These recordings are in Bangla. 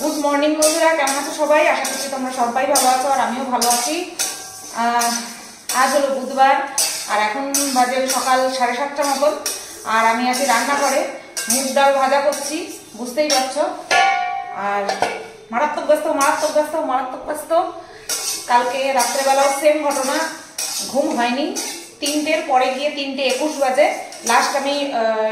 গুড মর্নিং বন্ধুরা, কেমন আছো সবাই? আশা করছি তোমরা সবাই ভালো আছো আর আমিও ভালো আছি। আজ হলো বুধবার আর এখন বাজে সকাল 7:30 মতন। আর আমি আছি রান্নাঘরে, মুগ ডাল ভাজা করছি, বুঝতেই পারছো। আর মারাত্মক ব্যস্ত মারাত্মক ব্যস্ত মারাত্মক ব্যস্ত। কালকে রাত্রেবেলাও সেম ঘটনা, ঘুম হয়নি। 3টের পরে গিয়ে 3:21 বাজে লাস্ট আমি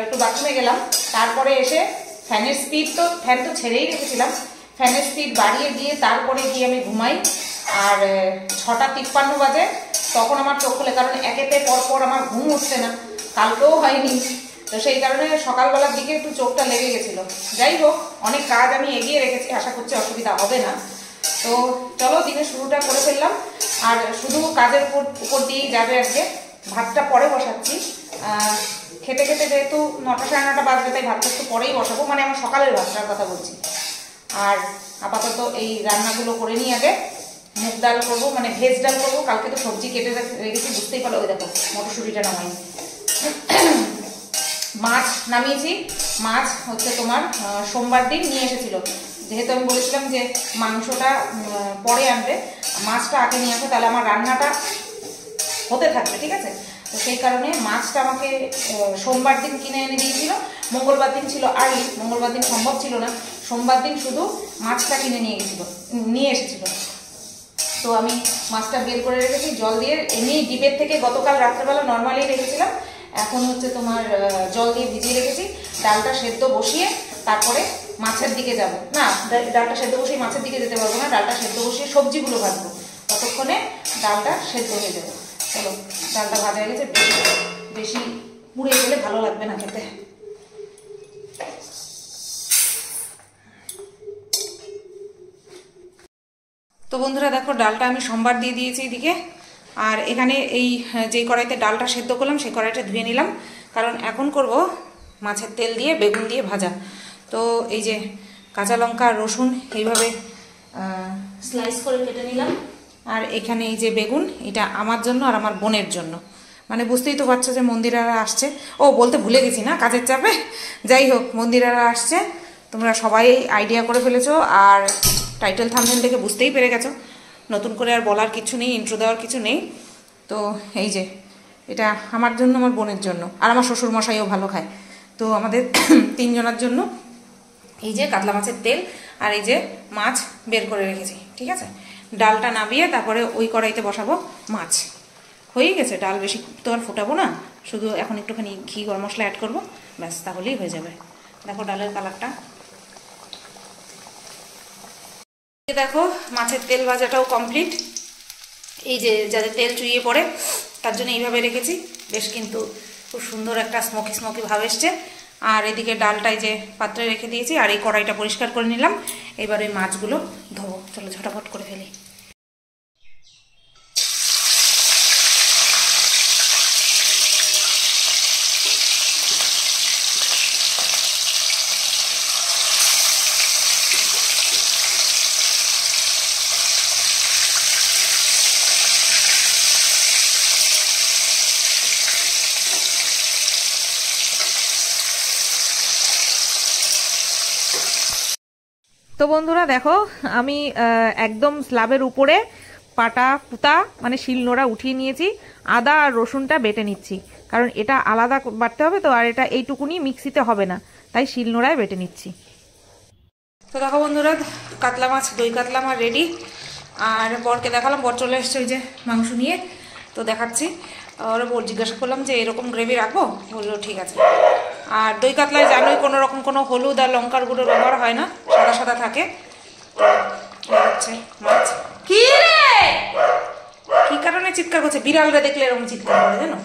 একটু বাথরুমে গেলাম। তারপরে এসে ফ্যানের স্পিড তো ফ্যান তো ছেড়েই রেখেছিলাম, ফ্যানের স্পিড বাড়িয়ে দিয়ে তারপরে গিয়ে আমি ঘুমাই। আর 6:53 বাজে তখন আমার চোখ খুলে, কারণ একেতে পরপর আমার ঘুম হচ্ছে না, কালকেও হয়নি। তো সেই কারণে সকালবেলার দিকে একটু চোখটা লেগে গেছিলো। যাই হোক, অনেক কাজ আমি এগিয়ে রেখেছি, আশা করছি অসুবিধা হবে না। তো চলো দিনের শুরুটা করে ফেললাম। আর শুধু কাজের উপর দিয়েই যাবে আজকে। ভাতটা পরে বসাচ্ছি, খেতে খেতে যেহেতু 9টা 9:30 বাজবে, তাই ভাতটা একটু পরেই বসাবো, মানে আমার সকালের ভাতটার কথা বলছি। আর আপাতত এই রান্নাগুলো করে নিই আগে। মুগ ডাল করবো, মানে ভেজ ডাল করবো। কালকে তো সবজি কেটে রেখেছি, বুঝতেই পারো। ওই দেখো মটরশুঁটিটা নামাইনি। মাছ নামিয়েছি। মাছ হচ্ছে তোমার সোমবার দিন নিয়ে এসেছিল। যেহেতু আমি বলেছিলাম যে মাংসটা পরে আনবে, মাছটা আগে নিয়ে আসবে, তাহলে আমার রান্নাটা হতে থাকবে, ঠিক আছে। তো সেই কারণে মাছটা আমাকে সোমবার দিন কিনে এনে দিয়েছিল। মঙ্গলবার দিন ছিল আর্লি, মঙ্গলবার দিন সম্ভব ছিল না। সোমবার দিন শুধু মাছটা কিনে নিয়ে এসেছিল। তো আমি মাছটা বের করে রেখেছি জল দিয়ে। এমনি ডিপের থেকে গতকাল রাত্রেবেলা নর্মালি রেখেছিলাম, এখন হচ্ছে তোমার জল দিয়ে ভিজিয়ে রেখেছি। ডালটা সেদ্ধ বসিয়ে তারপরে মাছের দিকে যাব। না, ডালটা সেদ্ধ বসিয়ে মাছের দিকে যেতে পারবো না, ডালটা সেদ্ধ বসিয়ে সবজিগুলো ভাজবো, ততক্ষণে ডালটা সেদ্ধ হয়ে যাবে। চলো, ডালটা ভাজা হয়ে গেছে, বেশি পুড়ে গেলে ভালো লাগবে না খেতে। তো বন্ধুরা দেখো, ডালটা আমি সোমবার দিয়ে দিয়েছি এদিকে। আর এখানে এই যে কড়াইতে ডালটা সেদ্ধ করলাম, সেই কড়াইটা ধুয়ে নিলাম, কারণ এখন করব মাছের তেল দিয়ে বেগুন দিয়ে ভাজা। তো এই যে কাঁচা লঙ্কা রসুন এইভাবে স্লাইস করে কেটে নিলাম। আর এখানে এই যে বেগুন, এটা আমার জন্য আর আমার বোনের জন্য। মানে বুঝতেই তো পারছো যে মন্দিরারা আসছে। ও বলতে ভুলে গেছি, না কাজের চাপে। যাই হোক, মন্দিরারা আসছে, তোমরা সবাই আইডিয়া করে ফেলেছো। আর টাইটেল থাম্বনেল দেখে বুঝতেই পেরে গেছো, নতুন করে আর বলার কিছু নেই, ইন্ট্রো দেওয়ার কিছু নেই। তো এই যে এটা আমার জন্য, আমার বোনের জন্য, আর আমার শ্বশুর মশাইও ভালো খায়। তো আমাদের 3 জনের জন্য এই যে কাতলা মাছের তেল আর এই যে মাছ বের করে রেখেছি, ঠিক আছে। ডালটা নামিয়ে তারপরে ওই কড়াইতে বসাবো মাছ। হয়ে গেছে, ডাল বেশি তো আর ফোটাবো না, শুধু এখন একটুখানি ঘি গরম মশলা অ্যাড করবো, ব্যাস, তাহলেই হয়ে যাবে। দেখো ডালের কালারটা। দেখো মাছের তেল ভাজাটাও কমপ্লিট। এই যে যাতে তেল চুইয়ে পড়ে তার জন্য এইভাবে রেখেছি, বেশ কিন্তু খুব সুন্দর একটা স্মোকি স্মোকি ভাব এসছে। আর এদিকে ডালটাই যে পাত্রে রেখে দিয়েছি, আর এই কড়াইটা পরিষ্কার করে নিলাম। এবার ওই মাছগুলো ধোবো, চলো ঝটাফট করে ফেলি। তো বন্ধুরা দেখো, আমি একদম স্ল্যাবের উপরে পাটা পুতা মানে শিলনোড়া উঠিয়ে নিয়েছি। আদা আর রসুনটা বেটে নিচ্ছি, কারণ এটা আলাদা বাটতে হবে তো, আর এটা এইটুকুনি মিক্সিতে হবে না, তাই শিলনোড়ায় বেটে নিচ্ছি। তো দেখো বন্ধুরা, কাতলা মাছ, দই কাতলা আমার রেডি। আর বরকে দেখালাম, বর চলে এসছে ওই যে মাংস নিয়ে, তো দেখাচ্ছি। ওরা বর জিজ্ঞাসা করলাম যে এরকম গ্রেভি রাখবো, বললো ঠিক আছে। আর দই কাতলায় জানোই কোনো রকম কোনো হলুদ আর লঙ্কার গুঁড়ো ব্যবহার হয় না, সাদা সাদা থাকে। তো হচ্ছে মাছ। কি রে, কি কারণে চিৎকার করছে? বিড়ালরা দেখলে এরকম চিৎকার করে, জানো।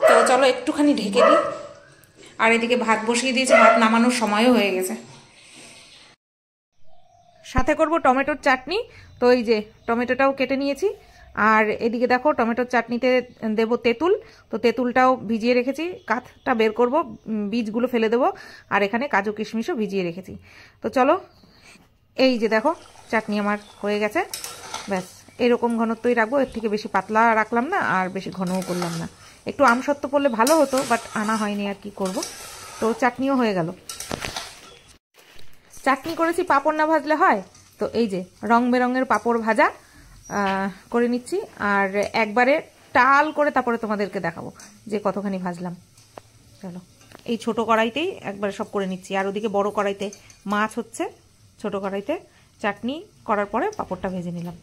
তো চলো একটুখানি ঢেকে দিই। আর এদিকে ভাত বসিয়ে দিয়েছে, ভাত নামানোর সময়ও হয়ে গেছে। সাথে করব টমেটোর চাটনি। তো এই যে টমেটোটাও কেটে নিয়েছি। আর এদিকে দেখো টমেটোর চাটনিতে দেব তেঁতুল। তো তেঁতুলটাও ভিজিয়ে রেখেছি, কাঠটা বের করব, বীজগুলো ফেলে দেবো। আর এখানে কাজু কিশমিশও ভিজিয়ে রেখেছি। তো চলো, এই যে দেখো চাটনি আমার হয়ে গেছে। ব্যাস, এরকম ঘনত্বই রাখবো, এর থেকে বেশি পাতলা রাখলাম না আর বেশি ঘনও করলাম না। একটু আমসত্ব পড়লে ভালো হতো, বাট আনা হয়নি, আর কি করব। তো চাটনিও হয়ে গেল। চাটনি করেছি, পাঁপড় না ভাজলে হয়? তো এই যে রং বেরঙের পাঁপড় ভাজা করে নিচ্ছি, আর একবারে টাল করে তারপরে তোমাদেরকে দেখাবো যে কতখানি ভাজলাম। চলো, এই ছোট কড়াইতেই একবারে সব করে নিচ্ছি। আর ওদিকে বড় কড়াইতে মাছ হচ্ছে, ছোট কড়াইতে চাটনি করার পরে পাঁপড়টা ভেজে নিলাম।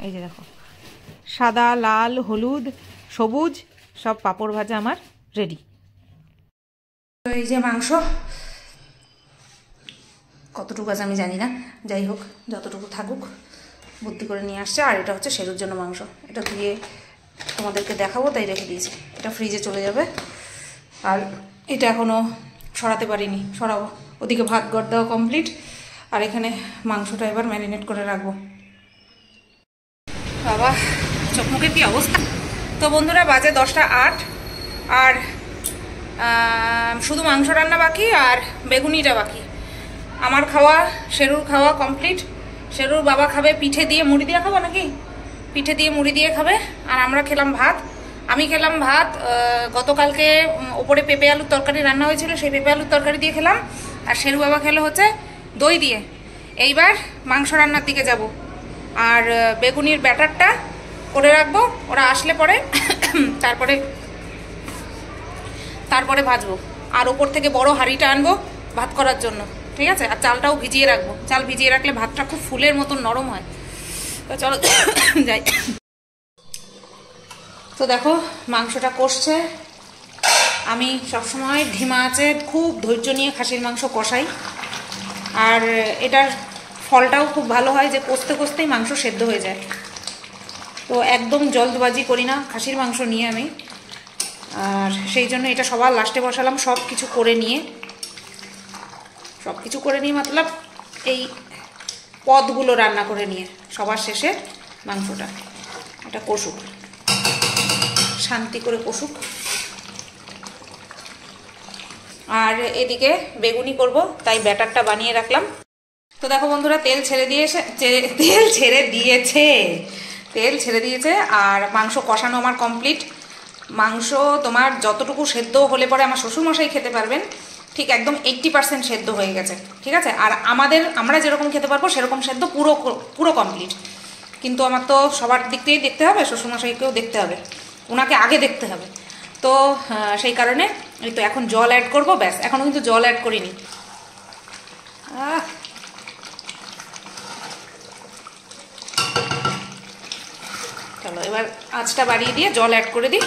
এই যে দেখো, সাদা, লাল, হলুদ, সবুজ সব পাঁপড় ভাজা আমার রেডি। এই যে মাংস, কতটুকু আছে আমি জানি না, যাই হোক যতটুকু থাকুক, বুদ্ধি করে নিয়ে আসছে। আর এটা হচ্ছে শেরুর জন্য মাংস, এটা দিয়ে তোমাদেরকে দেখাবো তাই রেখে দিয়েছি। এটা ফ্রিজে চলে যাবে, আর এটা এখনও সরাতে পারিনি, সরাবো। ওদিকে ভাত গড় দেওয়া কমপ্লিট, আর এখানে মাংসটা এবার ম্যারিনেট করে রাখবো। বাবা, চোখমুখের কি অবস্থা! তো বন্ধুরা, বাজে 10টা 8, আর শুধু মাংস রান্না বাকি আর বেগুনিটা বাকি। আমার খাওয়া, শেরুর খাওয়া কমপ্লিট। শেরুর বাবা খাবে পিঠে দিয়ে মুড়ি দিয়ে, খাবো নাকি? পিঠে দিয়ে মুড়ি দিয়ে খাবে, আর আমরা খেলাম ভাত। আমি খেলাম ভাত, গতকালকে ওপরে পেঁপে আলুর তরকারি রান্না হয়েছিল, সেই পেঁপে আলুর তরকারি দিয়ে খেলাম। আর শেরু বাবা খেলো হচ্ছে দই দিয়ে। এইবার মাংস রান্নার দিকে যাব, আর বেগুনির ব্যাটারটা করে রাখবো, ওরা আসলে পরে তারপরে ভাজবো। আর ওপর থেকে বড় হাঁড়িটা আনবো ভাত করার জন্য, ঠিক আছে? আর চালটাও ভিজিয়ে রাখবো, চাল ভিজিয়ে রাখলে ভাতটা খুব ফুলের মতন নরম হয়। তো চলো যাই। তো দেখো, মাংসটা কষছে। আমি সবসময় ধিমা আছে, খুব ধৈর্য নিয়ে খাসির মাংস কষাই, আর এটার ফলটাও খুব ভালো হয় যে কষতে কষতেই মাংস সেদ্ধ হয়ে যায়। তো একদম জলদবাজি করি না খাসির মাংস নিয়ে আমি, আর সেই জন্য এটা সবার লাস্টে বসালাম। সব কিছু করে নিয়ে মতলব এই পদগুলো রান্না করে নিয়ে সবার শেষে মাংসটা এটা কষুক, শান্তি করে কষুক। আর এদিকে বেগুনি করব, তাই ব্যাটারটা বানিয়ে রাখলাম। তো দেখো বন্ধুরা, তেল ছেড়ে দিয়েছে, আর মাংস কষানো আমার কমপ্লিট। মাংস তোমার যতটুকু সেদ্ধ হলে পরে আমার শ্বশুরমশাই খেতে পারবেন, ঠিক একদম 80% সেদ্ধ হয়ে গেছে, ঠিক আছে? আর আমরা যেরকম খেতে পারবো সেরকম সেদ্ধ পুরো কমপ্লিট। কিন্তু আমার তো সবার দিক থেকেই দেখতে হবে, শ্বশুরমশাইকেও দেখতে হবে, ওনাকে আগে দেখতে হবে। তো সেই কারণে এই তো এখন জল অ্যাড করবো, ব্যাস। এখনও কিন্তু জল অ্যাড করিনি। চলো এবার আঁচটা বাড়িয়ে দিয়ে জল অ্যাড করে দিই।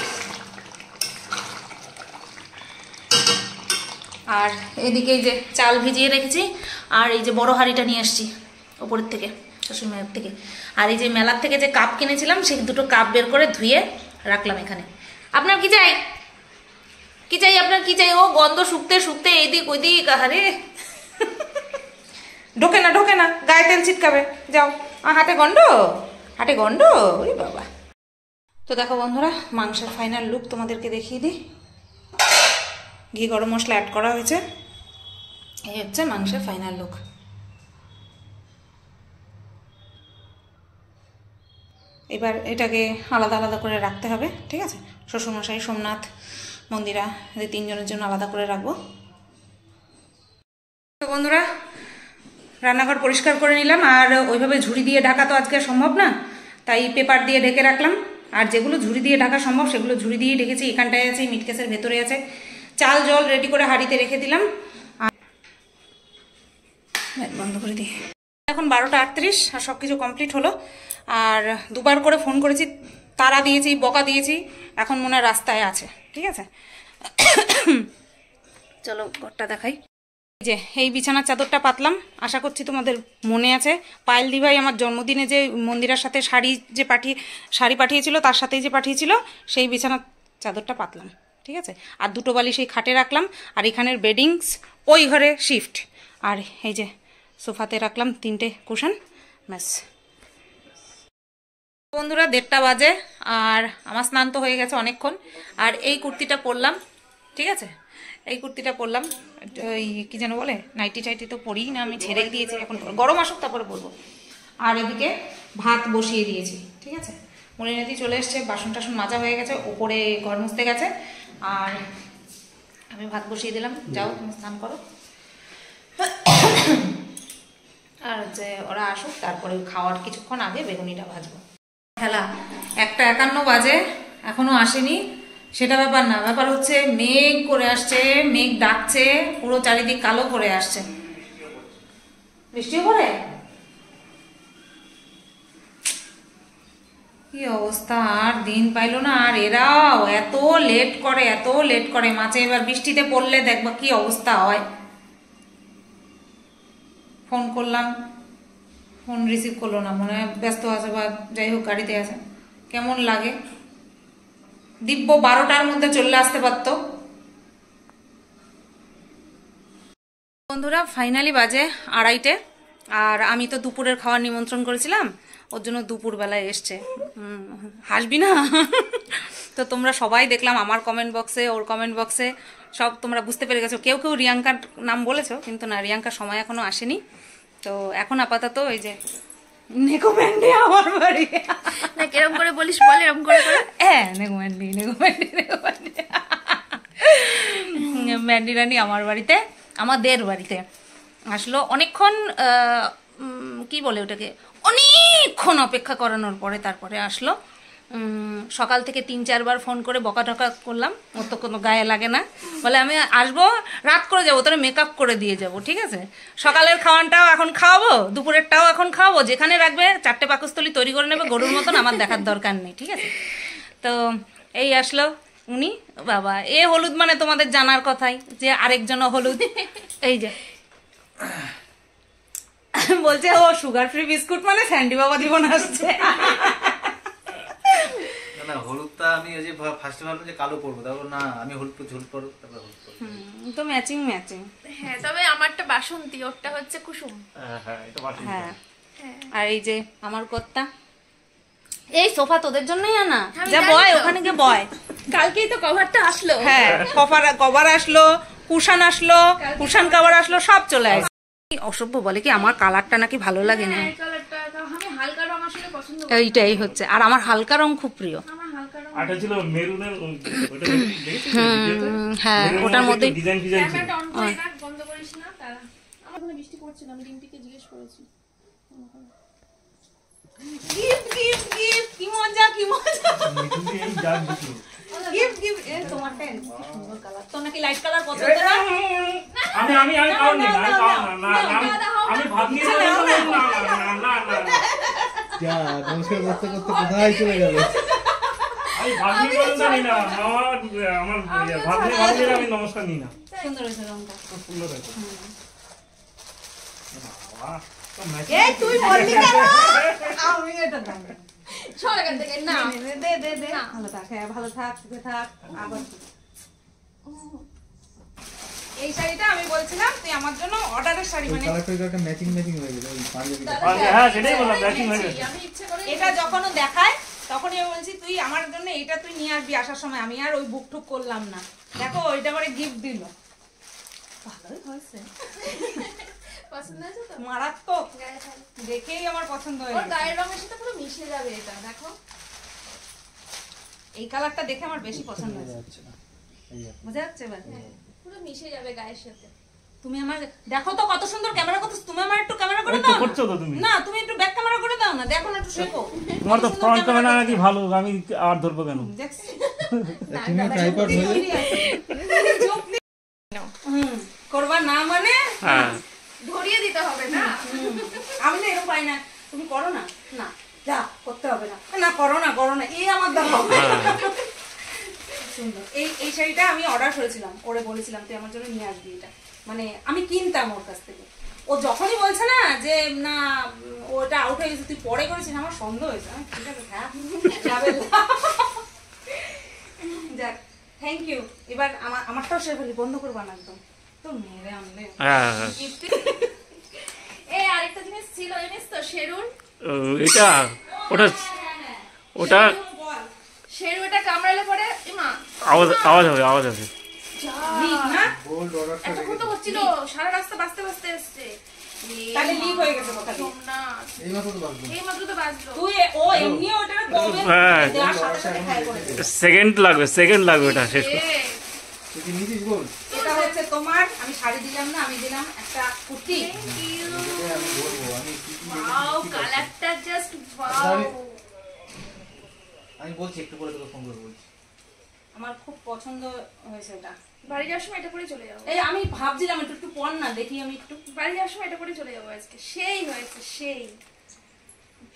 আর এদিকে এই যে চাল ভিজিয়ে রেখেছি, আর এই যে বড় হাঁড়িটা নিয়ে আসছি ওপরের থেকে, শ্বশুরমায়ের থেকে। আর এই যে মেলার থেকে যে কাপ কিনেছিলাম, সেই দুটো কাপ বের করে ধুয়ে রাখলাম এখানে। আপনার কি চাই? কি চাই আপনার? কি চাই? ও গন্ধ শুকতে শুকতে এইদিক ওইদিক, আরে ঢোকে না, গায়ে তেল ছিটকাবে। যাও, হাতে গন্ড, ওই বাবা। তো দেখো বন্ধুরা, মাংসের ফাইনাল লুক তোমাদেরকে দেখিয়ে দিই। ঘি গরম মশলা অ্যাড করা হয়েছে, এই হচ্ছে মাংসের ফাইনাল লুক। এবার এটাকে আলাদা আলাদা করে রাখতে হবে, ঠিক আছে? শ্বশুরমশাই, সোমনাথ, মন্দিরা, এই 3 জনের জন্য আলাদা করে রাখবো। তো বন্ধুরা, রান্নাঘর পরিষ্কার করে নিলাম, আর ওইভাবে ঝুড়ি দিয়ে ঢাকা তো আজকে সম্ভব না, তাই পেপার দিয়ে ঢেকে রাখলাম। আর যেগুলো ঝুড়ি দিয়ে ঢাকা সম্ভব সেগুলো ঝুড়ি দিয়েই ঢেকেছি। এখানটায় আছে, মিটকেসের ভেতরে আছে। চাল জল রেডি করে হাঁড়িতে রেখে দিলাম, আর বন্ধ করে দিই। এখন 12টা 38, আর সব কিছু কমপ্লিট হলো। আর 2বার করে ফোন করেছি, তারা দিয়েছি, বকা দিয়েছি, এখন মনে হয় রাস্তায় আছে, ঠিক আছে? চলো ঘরটা দেখাই। যে এই বিছানার চাদরটা পাতলাম, আশা করছি তোমাদের মনে আছে। পায়েল দি ভাই আমার জন্মদিনে যে মন্দিরার সাথে শাড়ি পাঠিয়েছিল, তার সাথেই যে পাঠিয়েছিল, সেই বিছানার চাদরটা পাতলাম, ঠিক আছে? আর 2টো বালিশ এই খাটে রাখলাম, আর এখানের বেডিংস ওই ঘরে শিফট। আর এই যে সোফাতে রাখলাম 3টে কুশন, ব্যাস। বন্ধুরা, 1:30 বাজে, আর আমার স্নান তো হয়ে গেছে অনেকক্ষণ। আর এই কুর্তিটা পরলাম, ঠিক আছে? এই কুর্তিটা পরলাম, ওই কি যেন বলে, নাইটি টাইটি তো পরিই না, আমি ছেড়েই দিয়েছি, এখন গরম আসুক তারপরে পরবো। আর এদিকে ভাত বসিয়ে দিয়েছি, ঠিক আছে? মলিনাদি চলে এসছে, বাসন টাসন মাজা হয়ে গেছে, ওপরে ঘর মুছতে গেছে। আর আমি ভাত বসিয়ে দিলাম, যাও তুমি স্নান করো। আর যে ওরা আসুক, তারপরে খাওয়ার কিছুক্ষণ আগে বেগুনিটা ভাজবো। খেলা 1:51 বাজে, এখনো আসেনি। সেটা ব্যাপার না, ব্যাপার হচ্ছে মেঘ করে আসছে, মেঘ ডাকছে, পুরো চারিদিক কালো করে আসছে। বৃষ্টিও পড়ে, কি অবস্থা, আর দিন পাইলো না। আর এরাও এত লেট করে, এত লেট করে। মাঝে এবার বৃষ্টিতে পড়লে দেখবা কি অবস্থা হয়। ফোন করলাম, ফোন রিসিভ করলো না, মনে হয় ব্যস্ত আছে বা যাই হোক গাড়িতে আছে। কেমন লাগে। দিব্য 12টার মধ্যে চলে আসতে পারতো। বন্ধুরা ফাইনালি বাজে 2:30, আর আমি তো দুপুরের খাওয়ার নিমন্ত্রণ করেছিলাম, ওর জন্য দুপুরবেলায় এসছে। হাসবি না? তো তোমরা সবাই দেখলাম আমার কমেন্ট বক্সে, ওর কমেন্ট বক্সে সব তোমরা বুঝতে পেরে গেছো। কেউ কেউ রিয়াঙ্কার নাম বলেছো, কিন্তু না, রিয়াঙ্কার সময় এখনো আসেনি। তো এখন আপাতত এই যে নেকোম্যান্ডি আমার বাড়ি। না কিরম করে বলিস বল, এরকম করে করে। হ্যাঁ, নেকোম্যান্ডি নেকোম্যান্ডি নেকোম্যান্ডি ম্যান্ডি রানি আমার বাড়িতে, আমাদের বাড়িতে আসলো। অনেকক্ষণ কি বলে ওটাকে, অনেকক্ষণ অপেক্ষা করানোর পরে তারপরে আসলো। সকাল থেকে 3-4 বার ফোন করে বকা টকা করলাম, ওর তো কোনো গায়ে লাগে না। বলে আমি আসবো, রাত করে যাবো, তোরা মেকআপ করে দিয়ে যাবো, ঠিক আছে। সকালের খাওয়ানটাও এখন খাওয়াবো, দুপুরেরটাও এখন খাওয়াবো, যেখানে রাখবে 4টে পাকস্থলী তৈরি করে নেবে গরুর মতন, আমার দেখার দরকার নেই, ঠিক আছে। তো এই আসলো উনি। বাবা, এ হলুদ মানে তোমাদের জানার কথাই, যে আরেকজনও হলুদ। এই যে বলছে ও সুগার ফ্রি বিস্কুট মানে স্যান্ডি বাবা জীবন আসছে। না হলুদটা আমি এই যে ফার্স্টে ভাবলাম যে কালো করবো, তারপর না আমি হলুদ ঝুল করবো, তারপর হলুদ করবো। তো ম্যাচিং ম্যাচিং। হ্যাঁ, তবে আমারটা বাসন্তী, ওরটা হচ্ছে কুসুম। হ্যাঁ এটা বাসন্তী। হ্যাঁ, আর এই যে আমার কর্তা, এই সোফা তোদের জন্যই আনা, যা বয় ওখানে গিয়ে বয়। কালকেই তো কভারটা আসলো। হ্যাঁ, কভার আসলো, কুশান আসলো, কুশান কভার আসলো, সব চলে আসে। অসভ্য বলে কি আমার কালারটা নাকি ভালো লাগে না, এই কালারটা আমি হালকা রং আসলে পছন্দ করি। এইটাই হচ্ছে। আর আমার হালকা রং খুব প্রিয়। আমার হালকা রং আটা ছিল মেরুনের, ওটা হ্যাঁ, ওটার মধ্যে ডিজাইন ডিজাইন ছিল। ক্যামেরাটা অন করে রাখ, বন্ধ করিস না। তারা আমার ওখানে বৃষ্টি পড়ছে না, আমি ডিম্পিকে জিজ্ঞেস করেছি। গিফট গিফট গিফট, কি মজা কি মজা। কিন্তু এই জাত দুটো গিফট গিফট, এ তোমারটা কি সুন্দর কালার। তো নাকি লাইট কালার পছন্দ না? আমি কারণ নেই, আমি কারণ না আমি ভাব নিয়ে না যা নমস্কার করতে করতে কোথায় চলে গেল। আমি ভাব নিয়ে জানি না, আমার ভাব নিয়ে আমি নমস্কার নিই না। সুন্দর হয়েছে রংটা, খুব সুন্দর হয়েছে। বাবা তো এই তুই বললি কেন? আমি এটা দাম চল এখান থেকে। না দে দে দে, ভালো থাক, হ্যাঁ ভালো থাক, সুখে থাক। আবার এই শাড়িটা আমি বলছিলাম তুই আমার জন্য অর্ডারের শাড়ি, মানে কালারটা ম্যাচিং ম্যাচিং হয়ে গেল ওই পাঞ্জাবিটা। হ্যাঁ সেটাই বললাম, ম্যাচিং হয়ে গেছে। আমি ইচ্ছে করে এটা যখনও দেখায় তখনই আমি বলছি তুই আমার জন্য এটা তুই নিয়ে আসবি আসার সময়। আমি আর ওই বুক টুক করলাম না। দেখো ওইটা পরে গিফট দিল, ভালোই হয়েছে, পছন্দ হয়েছে তো। মারাত্মক, গায়ে থাকবে। দেখেই আমার পছন্দ হয়ে ওর গেছে। গায়ের রঙের সাথে পুরো মিশে যাবে এটা, দেখো। এই কালারটা দেখে আমার বেশি পছন্দ হয়েছে, বুঝা যাচ্ছে এবার? পুরো মিশে যাবে গায়ের সাথে। তুমি আমার দেখো তো কত সুন্দর ক্যামেরা করছো, তুমি আমার একটু ক্যামেরা করে এই তো দাও করছো না। তো তুমি। না তুমি একটু ব্যাক ক্যামেরা করে দাও না, দেখো না, একটু শেখো। তোমার তো কত সুন্দর ফ্রন্ট ক্যামেরা করছো। নাকি ভালো, আমি আর ধরবো কেন? দেখছি তুমি ট্রাইপড হয়ে করবা না মানে হ্যাঁ ধরিয়ে দিতে হবে না। আমি না এরকম পাই না, তুমি করো না, না যা করতে হবে না, না করো না, এই আমার দাও। সুন্দর এই শাড়িটা আমি অর্ডার করেছিলাম, করে বলেছিলাম তুই আমার জন্য নিয়ে আসবি এটা, মানে আমি কিনতাম ওর কাছ থেকে। ও যখনই বলছে না যে না ওটা আউট হয়ে গেছে তুই পরে করেছিস, আমার সন্দেহ হয়েছে। ঠিক আছে, হ্যাঁ যাক, থ্যাংক ইউ। এবার আমারটাও সে ফেলি, বন্ধ করবা না একদম, তো মেরে আনলে। এই আরেকটা জিনিস ছিল, জানিস তো, শেরুন। এটা ওটা ওটা শেরুটা কামড়ালে পরে ইমা আওয়াজ হবে। লিক না, গোল্ড অর্ডারটা এতক্ষণ তো হচ্ছিল, সারা রাস্তা বাঁচতে বাঁচতে এসছে। তাহলে লিক হয়ে গেছে কথা দিয়ে। না এই মাত্র তো বাজলো। এই মাত্র তো বাজলো। তুই ও এমনি ওটা কবে হ্যাঁ। দেওয়ার সাথে সাথে খাই করে দে। সেকেন্ড লাগবে ওটা শেষ করতে। তুই কি নিতিস বল? এটা হচ্ছে তোমার, আমি শাড়ি দিলাম না, আমি দিলাম একটা কুর্তি। এটাই আমি বলবো, আমি কি কি ওয়াও, কালারটা জাস্ট ওয়াও। আমি বলছি একটু পরে তোকে ফোন করে বলছি। আমার খুব পছন্দ হয়েছে এটা। বাড়ি যাওয়ার সময় এটা পরে চলে যাবো। এই আমি ভাবছিলাম একটু একটু পর না, দেখি আমি একটু। বাড়ি যাওয়ার সময় এটা পরে চলে যাবো আজকে। সেই হয়েছে, সেই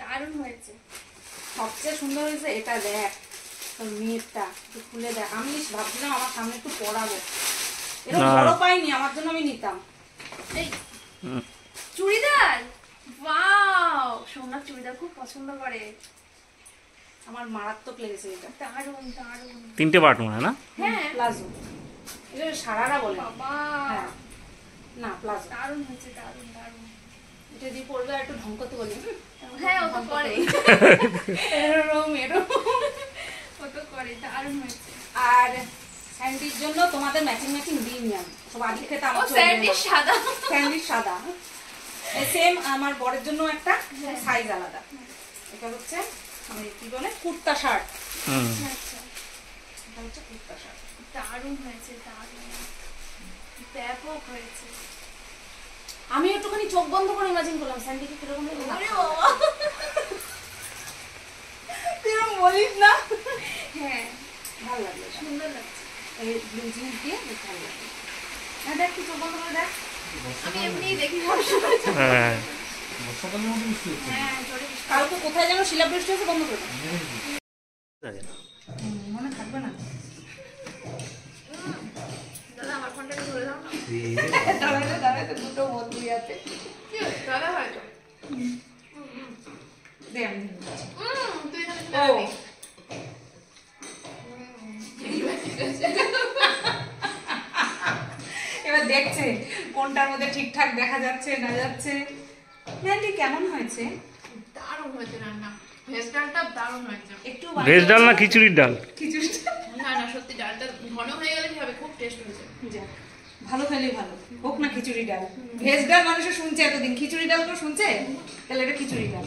দারুণ হয়েছে। সবচেয়ে সুন্দর হয়েছে এটা, দেখ তোর মেয়েরটা একটু খুলে দেখ। আমি ভাবছিলাম আমার সামনে একটু পরাবো, এরকম না। বড় পাইনি, আমার জন্য আমি নিতাম। এই চুড়িদার, ওয়াও, সোনার চুড়িদার খুব পছন্দ করে। আমার মারাত্মক লেগেছে এটা। দারুণ দারুণ। 3টে পার্ট মনে হয় না? হ্যাঁ প্লাজো, এটা সারারা বলে। বাবা, হ্যাঁ না প্লাজো, দারুণ হয়েছে, দারুণ দারুণ। এটা দিয়ে পড়বে আর একটু ঢং করতে বলি। হ্যাঁ, ও তো করে, এরকম এরকম। ও তো করে, দারুণ হয়েছে। আর স্যান্ডির জন্য তোমাদের ম্যাচিং ম্যাচিং দিইনি আমি, সব আগে খেতে ও আমার স্যান্ডি সাদা। স্যান্ডির সাদা, সেম আমার বরের জন্য একটা সাইজ আলাদা। এটা হচ্ছে কি বলে কুর্তা শার্ট, আচ্ছা, এটা হচ্ছে কুর্তা শার্ট। দারুণ হয়েছে, দারুণ, ব্যাপক হয়েছে। আমি একটুখানি চোখ বন্ধ করে ইমাজিন করলাম স্যান্ডিকে কিরকম ওরে বাবা, কিরকম বলিস না। হ্যাঁ ভালো লাগলো এটা। সুন্দর লাগছে। এই ব্লু জিন্স দিয়ে বেশ ভালো লাগলো। হ্যাঁ দেখ তুই চোখ বন্ধ করে দেখ। আমি এমনি দেখি সবসময়। হ্যাঁ। বর্ষাকালের মতো বৃষ্টি হচ্ছে। হ্যাঁ, জোরে বৃষ্টি। কালকে কোথায় যেন শিলাবৃষ্টি হয়েছে, বন্ধ করে দাও। মনে থাকবে না। দাদা আমার ফোনটা ধরে দাও না। দাঁড়াতে দাঁড়াতে দুটো বন্ধু আছে। কি হয়েছে? দাদা হয়তো। দে আমি ধরে দিচ্ছি। তুই এখানে ও দাঁড়াবি। এবার দেখছে কোনটার মধ্যে ঠিকঠাক দেখা যাচ্ছে না যাচ্ছে। ম্যান্ডি কেমন হয়েছে? দারুণ হয়েছে রান্না। ভেজ ডালটা দারুণ হয়েছে। একটু ভেজ ডাল না খিচুড়ির ডাল? খিচুড়িটা না না, সত্যি ডালটা ঘন হয়ে গেলে কি হবে, খুব টেস্ট হয়েছে। যাক, ভালো খেলে ভালো হোক না খিচুড়ি ডাল। ভেজ ডাল মানুষে শুনছে এতদিন, খিচুড়ি ডাল তো শুনছে, তাহলে এটা খিচুড়ি ডাল।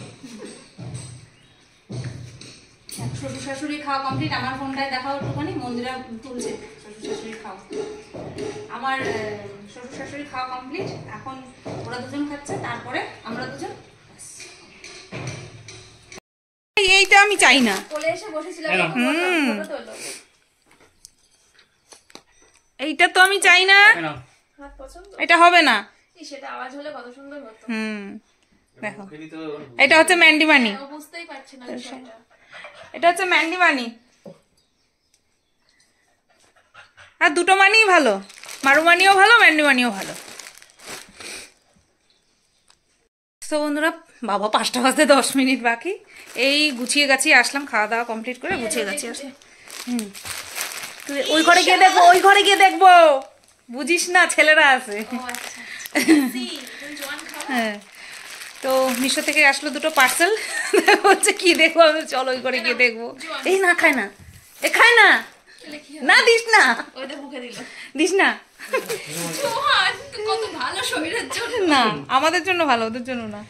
শ্বশুর শাশুড়ি খাওয়া কমপ্লিট। আমার ফোনটায় দেখাও একটুখানি, মন্দিরা তুলছে শ্বশুর শাশুড়ি খাওয়া। আমার শ্বশুর শাশুড়ি খাওয়া কমপ্লিট, এখন ওরা দুজন খাচ্ছে, তারপরে আমরা দুজন। এইটা আমি চাই না, কোলে এসে বসেছিলাম, এরকম। এখন বললাম, ফটো তোলো। এইটা তো আমি চাই না, হাত পছন্দ? এটা হবে না। সেটা আওয়াজ হলে কত সুন্দর হতো। দেখো মুখেরই তো এটা হচ্ছে ম্যান্ডিমানি, ও বুঝতেই পারছে না বিষয়টা। এটা হচ্ছে ম্যান্ডিমানি। আর দুটো মানিই ভালো, মারুমানিও ভালো, ম্যান্ডিমানিও ভালো। তো বন্ধুরা, বাবা 5টা বাজতে 10 মিনিট বাকি। এই গুছিয়ে গাছিয়ে আসলাম, খাওয়া দাওয়া কমপ্লিট করে গুছিয়ে গাছিয়ে আসলাম। তুই ওই ঘরে গিয়ে দেখবো, ওই ঘরে গিয়ে দেখবো, বুঝিস না ছেলেরা আছে। ও আচ্ছা। সি, তুমি জোয়ান খাও। হ্যাঁ, তো মিশো থেকে আসলো দুটো পার্সেল। বলছে কি দেখবো, আমি চলো ওই ঘরে গিয়ে দেখবো। এই না খায় না, এ খায় না, তাহলে কি না দিস না, ওই তো মুখে দিল। দিস না। জোয়ান কত ভালো শরীরের জন্য। না আমাদের জন্য ভালো, ওদের জন্য না।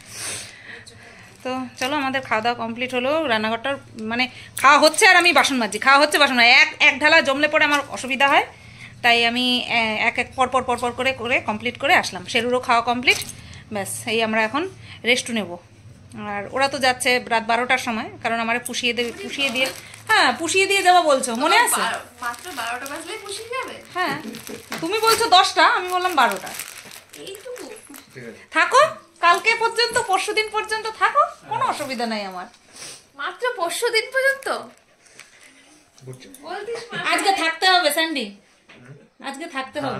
তো চলো, আমাদের খাওয়া দাওয়া কমপ্লিট হলো। রান্নাঘরটার মানে খাওয়া হচ্ছে আর আমি বাসন মাজছি, খাওয়া হচ্ছে বাসন মাজছি। এক ঢালা জমলে পরে আমার অসুবিধা হয়, তাই আমি এক এক পর পর করে করে কমপ্লিট করে আসলাম। শেরুরও খাওয়া কমপ্লিট, ব্যাস এই আমরা এখন রেস্ট নেব। আর ওরা তো যাচ্ছে রাত 12টার সময়, কারণ আমার পুষিয়ে দিয়ে, হ্যাঁ পুষিয়ে দিয়ে যাওয়া বলছো, মনে আছে? মাত্র 12টা বাজলেই পুষিয়ে যাবে? হ্যাঁ তুমি বলছো 10টা, আমি বললাম 12টা। এইটুকু? ঠিক আছে। থাকো কালকে পর্যন্ত, পরশুদিন পর্যন্ত থাকো, কোনো অসুবিধা নাই আমার। মাত্র পরশু দিন পর্যন্ত বলতিস? আজকে থাকতে হবে স্যান্ডি, আজকে থাকতে হবে।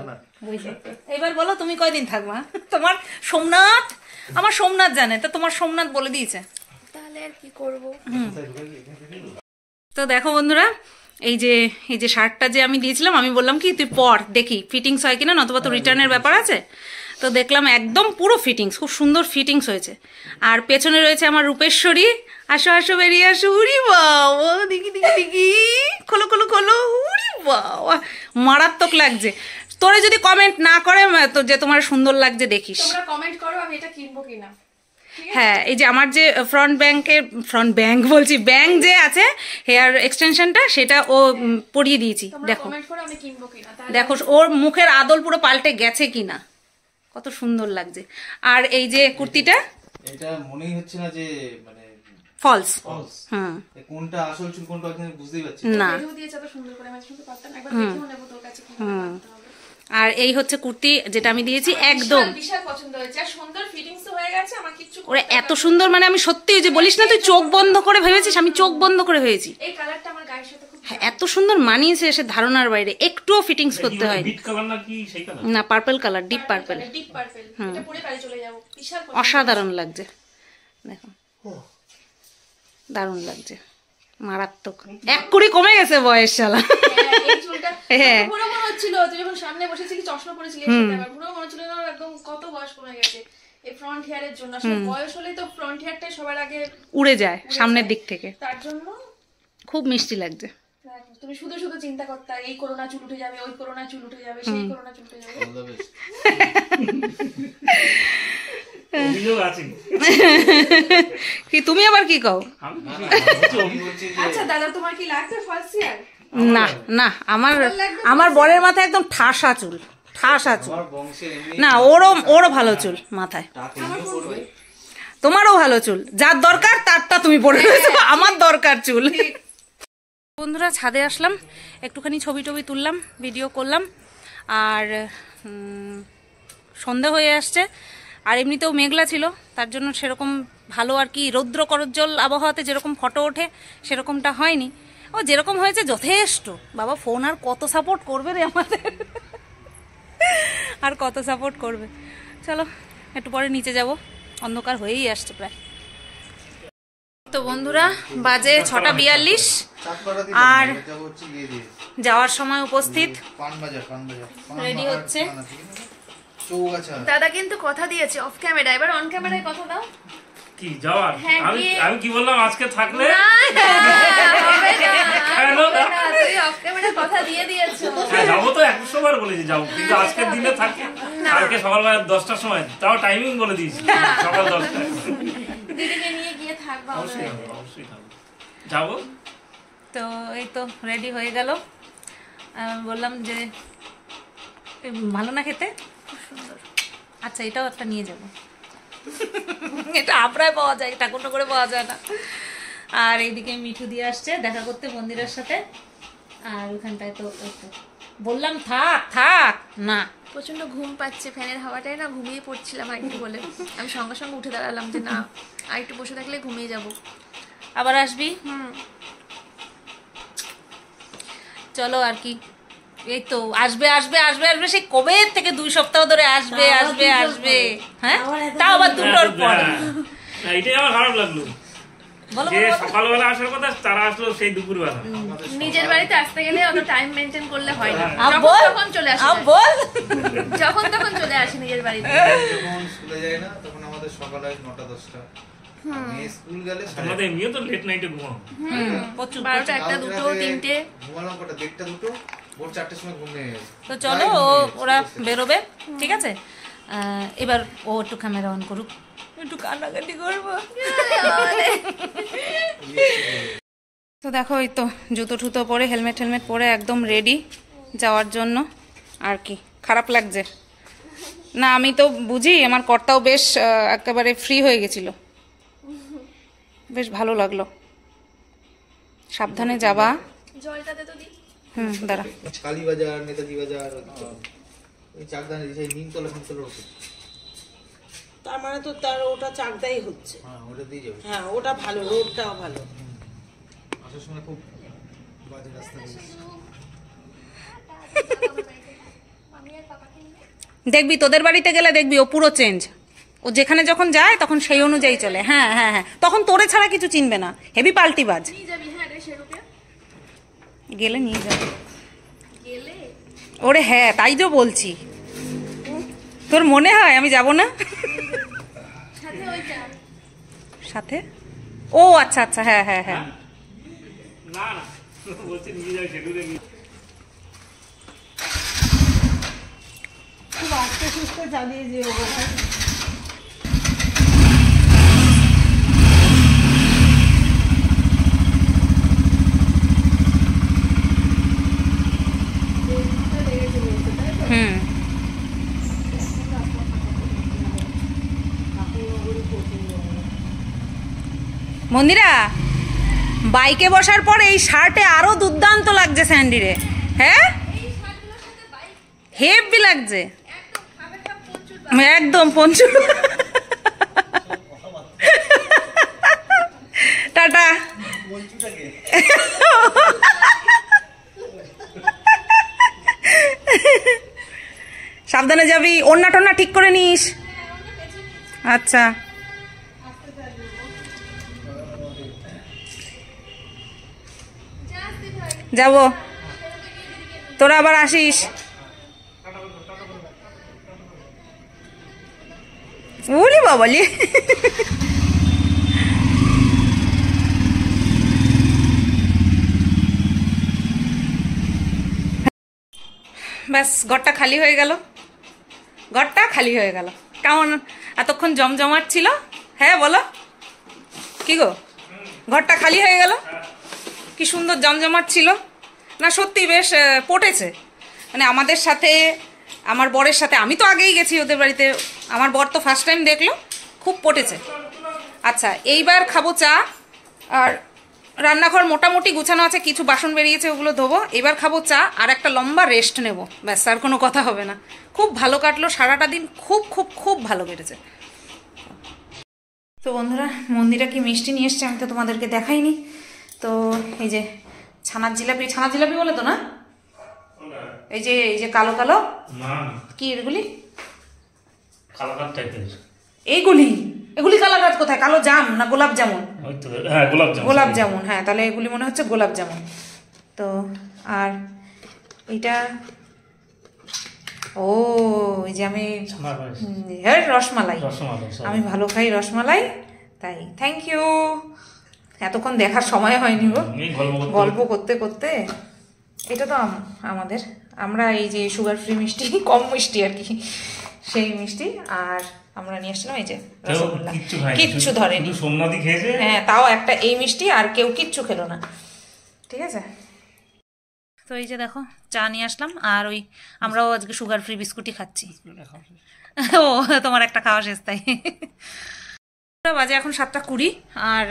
এবার বলো তুমি কয়দিন থাকবা? তোমার সোমনাথ, আমার সোমনাথ জানে তো, তোমার সোমনাথ বলে দিয়েছে। তাহলে আর কি করব? তো দেখো বন্ধুরা, এই যে শার্টটা যে আমি দিয়েছিলাম, আমি বললাম কি তুই পর দেখি ফিটিংস হয় কিনা, নতুবা তো রিটার্নের ব্যাপার আছে। তো দেখলাম একদম পুরো ফিটিংস, খুব সুন্দর ফিটিংস হয়েছে। আর পেছনে রয়েছে আমার রূপেশ্বরী, আসো আসো বেরিয়ে আসো। উড়ি বাবা, দেখি দেখি দেখি, খোলো খোলো খোলো, উড়ি বাবা মারাত্মক লাগছে। তোরে যদি কমেন্ট না করে তো যে তোমার সুন্দর লাগছে দেখিস। তোমরা কমেন্ট করো আমি এটা কিনবো কিনা। হ্যাঁ এই যে আমার যে ফ্রন্ট ব্যাংক বলছি ব্যাংক যে আছে হেয়ার এক্সটেনশনটা সেটা ও পরিয়ে দিয়েছি। দেখো কমেন্ট করো আমি কিনবো কিনা, তাহলে দেখো ওর মুখের আদল পুরো পাল্টে গেছে কিনা, কত সুন্দর লাগছে। আর এই যে কুর্তিটা এটা মনেই হচ্ছে না যে মানে ফলস। ফলস। হুম কোনটা আসল চুল কোনটা আমি বুঝতেই পারছি না। ভিডিও দিয়েছে এত সুন্দর করে, আমি শুনতে পারতাম, একবার দেখেও নেবো তোর কাছে কি করতে হবে। আর এই হচ্ছে কুর্তি যেটা আমি দিয়েছি একদম বিশাল বিশাল পছন্দ হয়েছে, আর সুন্দর ফিটিংস হয়ে গেছে, আমার কিচ্ছু ওরা এত সুন্দর, মানে আমি সত্যি ওই যে বলিস না তুই চোখ বন্ধ করে ভেবেছিস, আমি চোখ বন্ধ করে ভেবেছি। এই কালারটা আমার গায়ের সাথে খুব হ্যাঁ, এত সুন্দর মানিয়েছে এসে ধারণার বাইরে, একটুও ফিটিংস করতে হয় বিট কালার না কি সেই কালার? না, purple colour, deep purple, deep purple, এটা পরে বাড়ি চলে যাব, বিশাল পছন্দ। অসাধারণ লাগছে। দেখো দারুণ লাগছে, মারাত্মক। 1 কুড়ি কমে গেছে বয়স শালা। হ্যাঁ, এই চুলটা হ্যাঁ। পুরো মনে হচ্ছিল তুই যখন সামনে বসেছিলি চশমা পরেছিলি, সেটা আমার পুরো মনে হচ্ছিল না একদম কত বয়স কমে গেছে এই ফ্রন্ট হেয়ারের জন্য। আসলে বয়স হলেই তো ফ্রন্ট হেয়ারটাই সবার আগে উড়ে যায় সামনের দিক থেকে, তার জন্য। খুব মিষ্টি লাগছে। তুমি শুধু শুধু চিন্তা করতে, এই করোনা চুল উঠে যাবে, ওই করোনা চুল উঠে যাবে, সেই করোনা চুল উঠে যাবে। All the best. অভিযোগ আছে কি তুমি আবার কি কও? আমি আমি বলছি যে আচ্ছা দাদা, তোমার কি লাগবে ফার্স্ট ইয়ার? না না, আমার বরের মাথায় একদম ঠাসা চুল, ঠাসা চুল। আমার বংশের এমনি না ওরও ভালো চুল মাথায়, টাক এমনিও করবে। তোমারও ভালো চুল, যার দরকার তারটা তুমি পরে রয়েছো, আমার দরকার চুল। বন্ধুরা ছাদে আসলাম, একটুখানি ছবি টবি তুললাম, ভিডিও করলাম, আর সন্ধে হয়ে আসছে। আর এমনিতেও মেঘলা ছিল, তার জন্য সেরকম ভালো আর কি রৌদ্র করজ্জ্বল আবহাওয়াতে যেরকম ফটো ওঠে সেরকমটা হয়নি। ও যেরকম হয়েছে যথেষ্ট। বাবা ফোন আর কত সাপোর্ট করবে রে আমাদের, আর কত সাপোর্ট করবে। চলো একটু পরে নিচে যাব, অন্ধকার হয়েই আসছে প্রায়। তো বন্ধুরা বাজে 6:42, চাঁদপাড়া দিয়ে আর এটা হচ্ছে ইয়ে দিয়ে যাওয়ার সময় উপস্থিত। পানবাজার রেডি হচ্ছে। চৌগাছা। দাদা কিন্তু কথা দিয়েছে অফ ক্যামেরা, এবার অন ক্যামেরায় কথা দাও। কি যাওয়ার? হ্যাঁ, গিয়ে- আমি কি বললাম আজকে থাকলে তুই অফ ক্যামেরা কথা দিয়ে দিয়েছো। হ্যাঁ, যাবো তো 100 বার বলেছি যাবো, কিন্তু আজকের দিনে থাকি। কালকে সকালবেলা 10টার সময়, তাও টাইমিং বলে দিয়েছি সকাল 10টায়। দিদিকে নিয়ে গিয়ে থাকবা। অবশ্যই থাকবো, অবশ্যই থাকবো, যাবো। তো এই তো রেডি হয়ে গেল। বললাম যে ভালো না খেতে, খুব সুন্দর। আচ্ছা এটাও একটা নিয়ে যাব, এটা আবরায় পাওয়া যায়, ঠাকুর করে পাওয়া যায় না। আর এইদিকে মিঠু দিয়ে আসছে দেখা করতে মন্দিরের সাথে। আর ওইখানটায় তো বললাম থাক থাক না, প্রচন্ড ঘুম পাচ্ছে, ফ্যানের হাওয়াটাই না, ঘুমিয়ে পড়ছিলাম আরেকটু বলে। আমি সঙ্গে সঙ্গে উঠে দাঁড়ালাম যে না আর একটু বসে থাকলে ঘুমিয়ে যাব। আবার আসবি। চলো আর কি, এই তো আসবে আসবে আসবে আসবে, সেই কবে থেকে 2 সপ্তাহ ধরে আসবে আসবে আসবে। হ্যাঁ তাও আবার 2টোর পরে। হ্যাঁ, এটাই আমার খারাপ লাগলো বলো যে সকালবেলা আসার কথা, তারা আসলো সেই দুপুরবেলা। নিজের বাড়িতে আসতে গেলে অত টাইম মেনটেন করলে হয় না, আব যখন বল তখন চলে আসে, আব বল। যখন তখন চলে আসে নিজের বাড়িতে। যখন স্কুলে যায় না তখন আমাদের সকাল হয় 9টা-10টা। মেয়ে স্কুল গেলে আমাদের এমনিও তো লেট নাইটে ঘুমাও। প্রচুর। 12টা, 1টা, 2টো, 3টে। ঘুমালাম কটা, 1টা 2টো, ভোর 4টার সময় ঘুম ভেঙে গেছে। তো চলো ওরা বেরোবে, ঠিক আছে। এবার ও একটু ক্যামেরা অন করুক, একটু কান্নাকাটি করবো। তো দেখো এই তো জুতো টুতো পরে হেলমেট পরে একদম রেডি যাওয়ার জন্য। আর কি খারাপ লাগছে না, আমি তো বুঝি আমার কর্তাও বেশ একেবারে ফ্রি হয়ে গেছিল, বেশ ভালো লাগলো। সাবধানে যাবা। জলটাতে তো দিই। দাঁড়া। কালীবাজার, নেতাজি বাজার, ওই চাকদানে সেই নিমতলা ফিমতলা ওঠে। তার মানে তো তার ওটা চাকদাই হচ্ছে। হ্যাঁ ওটা দিয়ে যাবে। হ্যাঁ ওটা ভালো, রোডটাও ভালো। আসার সময় খুব বাজে রাস্তা দিয়ে। দেখবি তোদের বাড়িতে গেলে দেখবি ও পুরো চেঞ্জ, ও যেখানে যখন যায় তখন সেই অনুযায়ী চলে। হ্যাঁ হ্যাঁ হ্যাঁ, তখন তোরে ছাড়া কিছু চিনবে না, হেভি পাল্টিবাজ। নিয়ে যাবি? হ্যাঁ রে, সেরূপে গেলে নিয়ে যাবে গেলে। ওরে হ্যাঁ, তাই তো বলছি, তোর মনে হয় আমি যাব না? সাথে ওইটা সাথে ও আচ্ছা আচ্ছা, হ্যাঁ হ্যাঁ হ্যাঁ। না না বলছি নিয়ে যাই, সেগুলো নিয়ে খুব আস্তে সুস্তে চালিয়ে যেও। মন্দিরা, বাইকে বসার পর এই শার্টে আরো দুর্দান্ত লাগছে স্যান্ডিরে। হ্যাঁ, হেভি লাগছে একদম পঞ্চু। টাটা। সাবধানে যাবি, ওন্না টোন্না ঠিক করে নিস। আচ্ছা, যাব, তোরা আবার আসিস। ওরে বাবালি, ব্যাস ঘরটা খালি হয়ে গেল, ঘরটা খালি হয়ে গেল। কেমন এতক্ষণ জমজমাট ছিল? হ্যাঁ বলো, কি গো, ঘরটা খালি হয়ে গেল? কি সুন্দর জমজমাট ছিল না? সত্যি বেশ পটেছে, মানে আমাদের সাথে, আমার বরের সাথে। আমি তো আগেই গেছি ওদের বাড়িতে, আমার বর তো ফার্স্ট টাইম দেখলো, খুব পটেছে। আচ্ছা, এইবার খাবো চা, আর রান্নাঘর মোটামুটি গুছানো আছে, কিছু বাসন বেরিয়েছে ওগুলো ধোবো। এবার খাবো চা আর একটা লম্বা রেস্ট নেব, ব্যাস, আর কোনো কথা হবে না। খুব ভালো কাটলো সারাটা দিন, খুব খুব খুব ভালো কেটেছে। তো বন্ধুরা, মন্দিরা কি মিষ্টি নিয়ে এসছে আমি তো তোমাদেরকে দেখাইনি। তো এই যে ছানার জিলাপি, ছানার জিলাপি বলে তো না, এই যে কালো কালো, কি এগুলি? কালাকাত টাইপের এগুলি কালাকাত কোথায়? কালো জাম না গোলাপ জামুন? হ্যাঁ, গোলাপ জামুন। গোলাপ জামুন, হ্যাঁ, তাহলে এগুলি মনে হচ্ছে গোলাপ জামুন। তো আর এটা, ও এই যে আমি, হ্যাঁ, রসমালাই। আমি ভালো খাই রসমালাই, তাই থ্যাংক ইউ। এতক্ষণ দেখার সময় হয়নি গো, গল্প করতে করতে। এটা তো আমাদের, আমরা এই যে সুগার ফ্রি মিষ্টি, কম মিষ্টি আর কি, সেই মিষ্টি। আর আমরা নিয়ে আসছিলাম এই যে রসগোল্লা, কিচ্ছু ধরেনি। হ্যাঁ, তাও একটা এই মিষ্টি, আর কেউ কিচ্ছু খেলো না, ঠিক আছে। তো এই যে দেখো চা নিয়ে আসলাম, আর ওই আমরাও আজকে সুগার ফ্রি বিস্কুটই খাচ্ছি। ও, তোমার একটা খাওয়া শেষ, তাই। বাজে এখন 7:20, আর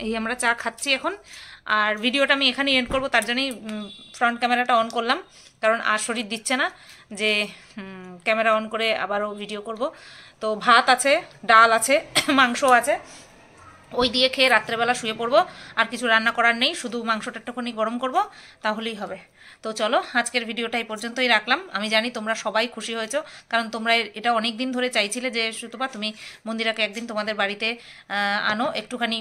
এই আমরা চা খাচ্ছি এখন। আর ভিডিওটা আমি এখানেই এন্ড করবো, তার জন্যই ফ্রন্ট ক্যামেরাটা অন করলাম, কারণ আর শরীর দিচ্ছে না যে ক্যামেরা অন করে আবারও ভিডিও করব। তো ভাত আছে, ডাল আছে, মাংস আছে, ওই দিয়ে খেয়ে রাত্রেবেলা শুয়ে পড়বো। আর কিছু রান্না করার নেই, শুধু মাংসটা একটুখানি গরম করব, তাহলেই হবে। তো চলো, আজকের ভিডিওটা এই পর্যন্তই রাখলাম। আমি জানি তোমরা সবাই খুশি হয়েছো, কারণ তোমরা এটা অনেক দিন ধরে চাইছিলে যে সুতপা তুমি মন্দিরাকে একদিন তোমাদের বাড়িতে আনো, একটুখানি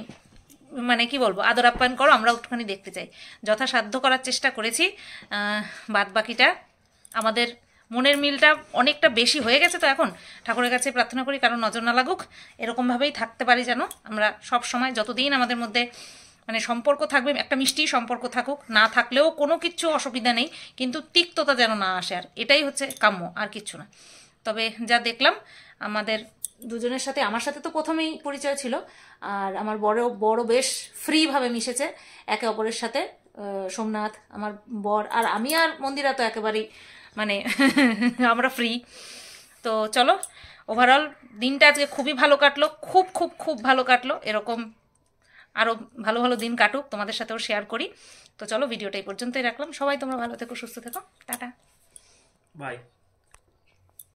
মানে কি বলবো, আদর আপ্যায়ন করো, আমরা একটুখানি দেখতে চাই। যথাসাধ্য করার চেষ্টা করেছি। বাদ বাকিটা আমাদের মনের মিলটা অনেকটা বেশি হয়ে গেছে। তো এখন ঠাকুরের কাছে প্রার্থনা করি কারণ নজর না লাগুক, এরকমভাবেই থাকতে পারি যেন আমরা সব সময়, যতদিন আমাদের মধ্যে মানে সম্পর্ক থাকবে, একটা মিষ্টি সম্পর্ক থাকুক, না থাকলেও কোনো কিচ্ছু অসুবিধা নেই, কিন্তু তিক্ততা যেন না আসে, আর এটাই হচ্ছে কাম্য, আর কিচ্ছু না। তবে যা দেখলাম আমাদের দুজনের সাথে, আমার সাথে তো প্রথমেই পরিচয় ছিল, আর আমার বড় বেশ ফ্রিভাবে মিশেছে একে অপরের সাথে। সোমনাথ আমার বর, আর আমি আর মন্দিরা তো একেবারেই মানে আমরা ফ্রি। তো চলো, ওভারঅল দিনটা আজকে খুবই ভালো কাটলো, খুব খুব খুব ভালো কাটলো। এরকম আরও ভালো ভালো দিন কাটুক, তোমাদের সাথেও শেয়ার করি। তো চলো, ভিডিওটা এই পর্যন্তই রাখলাম। সবাই তোমরা ভালো থেকো, সুস্থ থেকো, টাটা, বাই।